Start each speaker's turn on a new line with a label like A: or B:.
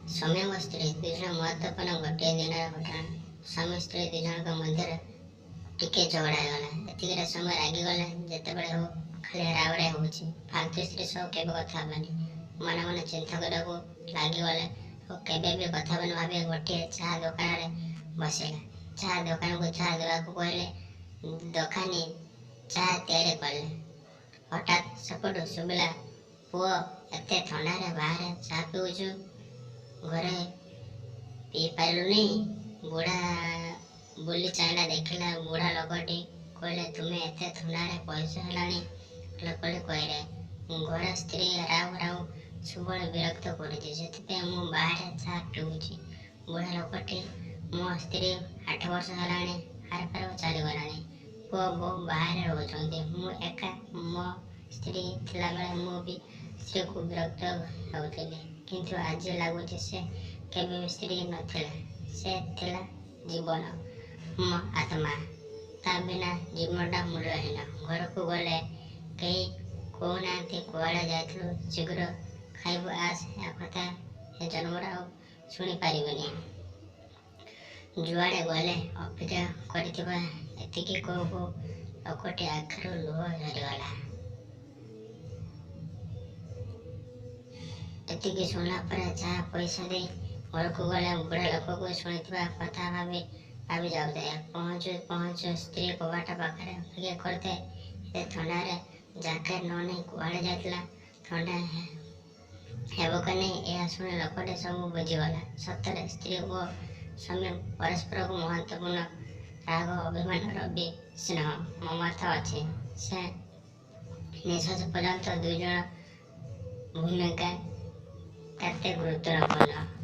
A: ସ୍ୱାମୀ ଓ ସ୍ତ୍ରୀ ଦୁଇଜଣ ମହତ୍ତ୍ୱପୂର୍ଣ୍ଣ ଗୋଟିଏ ଦିନର ଘଟଣା। ସ୍ୱାମୀ ସ୍ତ୍ରୀ ଦୁଇଜଣଙ୍କ ମଧ୍ୟରେ ଟିକେ ଝଗଡ଼ା ହେଇଗଲା। ଏତିକିରେ ସ୍ୱାମୀ ରାଗିଗଲେ। ଯେତେବେଳେ ହଉ ଖାଲି ରାଉରାଇ ହେଉଛି, ଫାଲତୁ ସ୍ତ୍ରୀ ସହ କେବେ କଥା ହେବାନି। ମନେ ମନେ ଚିନ୍ତା କରିବାକୁ ଲାଗିଗଲେ ଓ କେବେ ବି କଥା ହେବାନି ଭାବି ଗୋଟିଏ ଚାହା ଦୋକାନରେ ବସିଲା। ଚାହା ଦୋକାନକୁ ଚାହା ଦେବାକୁ କହିଲେ ଦୋକାନୀ ଚାହା ତିଆରି କଲେ। ହଠାତ୍ ସେପଟୁ ଶୁଭିଲା, ପୁଅ ଏତେ ଥଣ୍ଡାରେ ବାହାରେ ଚାହା ପିଉଛୁ, ଘରେ ପିଇପାରିଲୁନି? ବୁଢ଼ା ବୁଲି ଚାହିଁଲା, ଦେଖିଲା ବୁଢ଼ା ଲୋକଟି। କହିଲେ ତୁମେ ଏତେ ଥଣ୍ଡାରେ ପଇସା ହେଲାଣି? ଲୋକଟି କହିଲେ ଘରେ ସ୍ତ୍ରୀ ରାଉ ରାଉ ସବୁବେଳେ ବିରକ୍ତ କରୁଛି, ସେଥିପାଇଁ ମୁଁ ବାହାରେ ଚାହା ପିଉଛି। ବୁଢ଼ା ଲୋକଟି ମୋ ସ୍ତ୍ରୀ 8 ବର୍ଷ ହେଲାଣି ହାରପାର ଚାଲିଗଲାଣି। ପୁଅ ବୋଉ ବାହାରେ ରହୁଛନ୍ତି, ମୁଁ ଏକା। ମୋ ସ୍ତ୍ରୀ ଥିଲାବେଳେ ମୁଁ ବି ସ୍ତ୍ରୀକୁ ବିରକ୍ତ ହେଉଥିଲି, କିନ୍ତୁ ଆଜି ଲାଗୁଛି ସେ କେବେ ବି ସ୍ତ୍ରୀ ନଥିଲା, ସେ ଥିଲା ଜୀବନ, ମୋ ଆତ୍ମା। ତା ବିନା ଜୀବନଟା ମୂଲ୍ୟହୀନ। ଘରକୁ ଗଲେ କେହି କହୁନାହାନ୍ତି କୁଆଡ଼େ ଯାଇଥିଲୁ, ଶୀଘ୍ର ଖାଇବୁ ଆସ। ଏ କଥା ଏ ଜନ୍ମରେ ଆଉ ଶୁଣିପାରିବିନି। ଯୁଆଡ଼େ ଗଲେ ଅପେକ୍ଷା କରିଥିବା। ଏତିକି କହୁ କହୁ ଲୋକଟି ଆଖିରୁ ଲୁହ ଝରିଗଲା। ଏତିକି ଶୁଣିଲା ପରେ ଚାହା ପଇସା ଦେଇ ଘରକୁ ଗଲେ। ବୁଢ଼ା ଲୋକକୁ ଶୁଣିଥିବା କଥା ଭାବି ଯାଉଥାଏ। ପହଞ୍ଚୁ ପହଞ୍ଚୁ ସ୍ତ୍ରୀ କବାଟ ପାଖରେ ଅପେକ୍ଷା କରିଥାଏ। ଏତେ ଥଣ୍ଡାରେ ଜ୍ୟାକେଟ୍ ନ ନେଇ କୁଆଡ଼େ ଯାଇଥିଲା, ଥଣ୍ଡା ହେବ କି ନାହିଁ? ଏହା ଶୁଣି ଲୋକଟି ସବୁ ବୁଝିଗଲା। ସତରେ ସ୍ତ୍ରୀ ଓ ସ୍ୱାମୀ ପରସ୍ପରକୁ ମହତ୍ତ୍ୱପୂର୍ଣ୍ଣ। ରାଗ ଅଭିମାନର ବି ସ୍ନେହ ମମତା ଅଛି। ସେ ନିଶ୍ୱାସ ପର୍ଯ୍ୟନ୍ତ ଦୁଇଜଣ ଭୂମିକା କେତେ ଗୁରୁତ୍ୱପୂର୍ଣ୍ଣ।